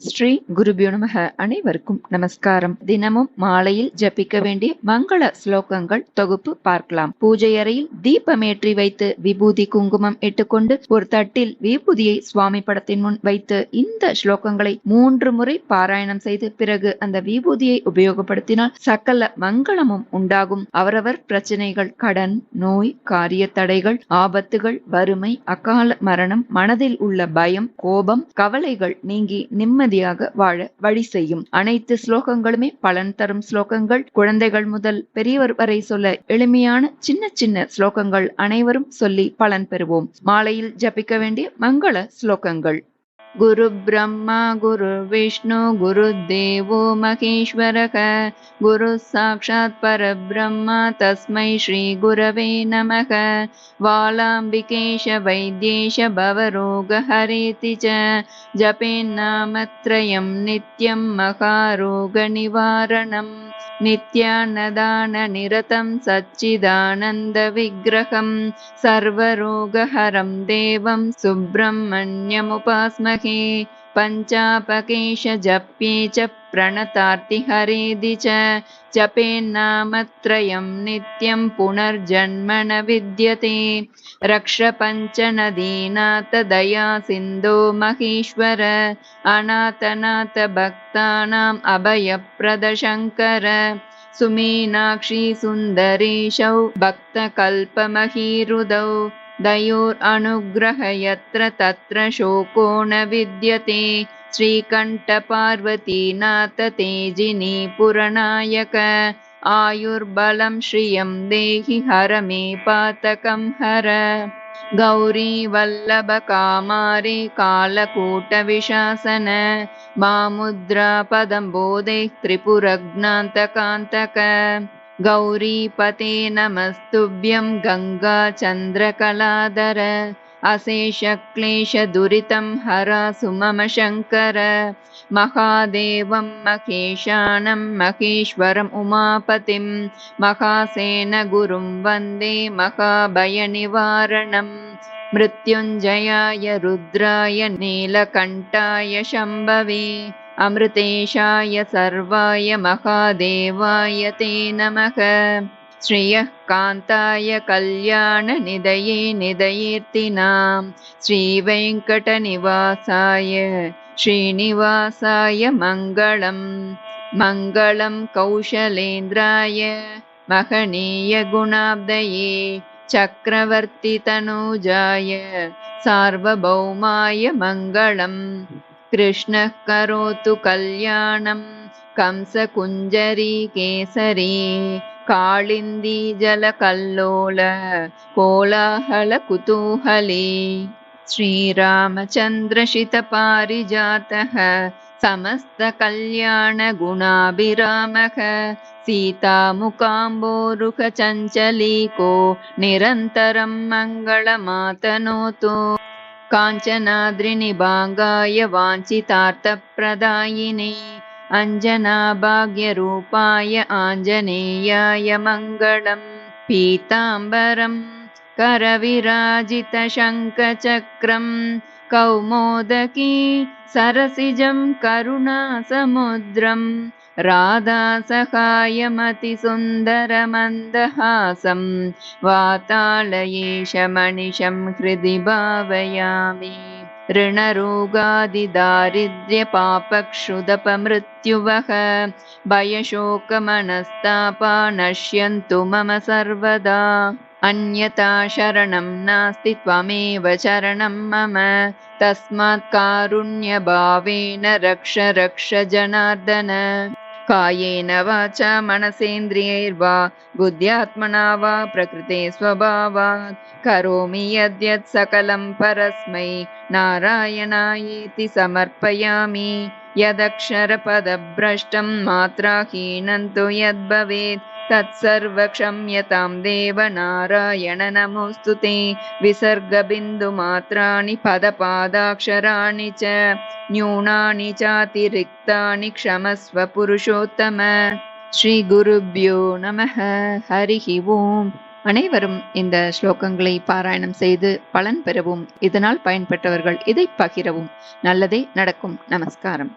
ஸ்ரீ குருபியோ நமக. அனைவருக்கும் நமஸ்காரம். தினமும் மாலையில் ஜபிக்க வேண்டிய மங்கள ஸ்லோகங்கள் தொகுப்பு பார்க்கலாம். பூஜை அறையில் தீபமேற்றி வைத்து விபூதி குங்குமம் இட்டுக்கொண்டு ஒரு தட்டில் விபூதியை சுவாமி படத்தின் முன் வைத்து இந்த ஸ்லோகங்களை 3 முறை பாராயணம் செய்து பிறகு அந்த விபூதியை உபயோகப்படுத்தினால் சகல மங்களமும் உண்டாகும். அவரவர் பிரச்சனைகள், கடன், நோய், காரிய தடைகள், ஆபத்துகள், வறுமை, அகால மரணம், மனதில் உள்ள பயம், கோபம், கவலைகள் நீங்கி நிம்மதியாக வாழ வழி செய்யும். அனைத்து ஸ்லோகங்களுமே பலன் தரும் ஸ்லோகங்கள். குழந்தைகள் முதல் பெரியவர் வரை சொல்ல எளிமையான சின்ன சின்ன ஸ்லோகங்கள். அனைவரும் சொல்லி பலன் பெறுவோம். மாலையில் ஜபிக்க வேண்டிய மங்கள ஸ்லோகங்கள். குரு பிரம்மா குரு விஷ்ணு குரு தேவோ மகேஸ்வரக குரு சாக்ஷாத் பரபிரம்மா தஸ்மை ஸ்ரீ குரவே நமக. வாலாம்பிகேஷ வைத்யேஷ பவரோக ஹரேதி ச ஜபேன்னாமத்ரயம் நித்யம் மகாரோக நிவாரணம். நித்யானதான நிரதம் சச்சிதானந்த விக்கிரகம் சர்வரோகஹரம் தேவம் சுப்பிரமண்யமுபாஸ்மஹே. பஞ்சாபகேஷ ஜப்யே ச प्रणतार्ति हरेदि च जपेन्नामत्रयं नित्यं पुनर्जन्म न विद्यते. रक्ष पञ्चनदीनाथ दया सिन्धो महेश्वर अनाथनाथ भक्तानाम् अभयप्रद शङ्कर. सुमीनाक्षी सुन्दरेशौ भक्तकल्पमहीरुदौ दयोरनुग्रह यत्र तत्र शोको न विद्यते. श्रीकण्ठ पार्वतीनाथ तेजिनी पुरनायक आयुर्बलं श्रियं देहि हर मे पातकं हर. गौरी वल्लभ कामारे कालकूट विशासन मामुद्रा पदं बोधे त्रिपुरघ्नान्तकान्तक. गौरीपते नमस्तुभ्यं गंगा चन्द्रकलाधर अशेष क्लेश दुरितं हरा सुमम शङ्कर. महादेवं महेशानं महेश्वरम् उमापतिं महासेन गुरुं वन्दे महाभयनिवारणम्. मृत्युञ्जयाय रुद्राय नीलकण्ठाय शम्भवे अमृतेशाय सर्वाय महादेवाय ते नमः. श्रियः कान्ताय कल्याण निधये निधयेर्तिनां श्रीवेङ्कटनिवासाय श्रीनिवासाय मङ्गलम्. मङ्गलं कौशलेन्द्राय महनीय गुणाब्धये चक्रवर्ति तनूजाय सार्वभौमाय मङ्गलम्. कृष्णः करोतु कल्याणं कंसकुञ्जरी केसरी कालिन्दी जलकल्लोल कोलाहल कुतूहली. श्रीरामचन्द्रशितपारिजातः समस्त कल्याण गुणाभिरामः सीतामुकाम्बोरुह चञ्चलीको निरन्तरं मङ्गलमातनोतु. काञ्चनाद्रिनिभाङ्गाय वाञ्छितार्थप्रदायिने अञ्जनाभाग्यरूपाय आञ्जनेयाय मङ्गलम्. पीताम्बरं करविराजितशङ्खचक्रं कौमोदकी सरसिजं करुणासमुद्रं राधासहायमतिसुन्दरमन्दहासं वातालयेशमनिशं हृदि भावयामि. ऋणरोगादिदारिद्र्यपापक्षुदपमृत्युवः भयशोकमनस्तापा नश्यन्तु मम सर्वदा. अन्यथा शरणं नास्ति त्वमेव शरणं मम तस्मात् कारुण्यभावेन रक्ष रक्ष जनार्दन. कायेन वाचा मनसेन्द्रियैर्वा बुद्ध्यात्मना वा प्रकृते स्वभावात् करोमि यद्यत् सकलं परस्मै नारायणायेति समर्पयामि. यदक्षरपदभ्रष्टं मात्राहीनं तु यद्भवेत् तत्सर्वक्षम्यतां देव नारायण नमोऽस्तु ते. विसर्गबिन्दुमात्राणि पदपादाक्षराणि च न्यूनानि चातिरिक्तानि क्षमस्व पुरुषोत्तम. श्रीगुरुभ्यो नमः. हरिः ओम्. அனைவரும் இந்த ஸ்லோகங்களை பாராயணம் செய்து பலன் பெறவும், இதனால் பயன்பெற்றவர்கள் இதை பகிரவும். நல்லதே நடக்கும். நமஸ்காரம்.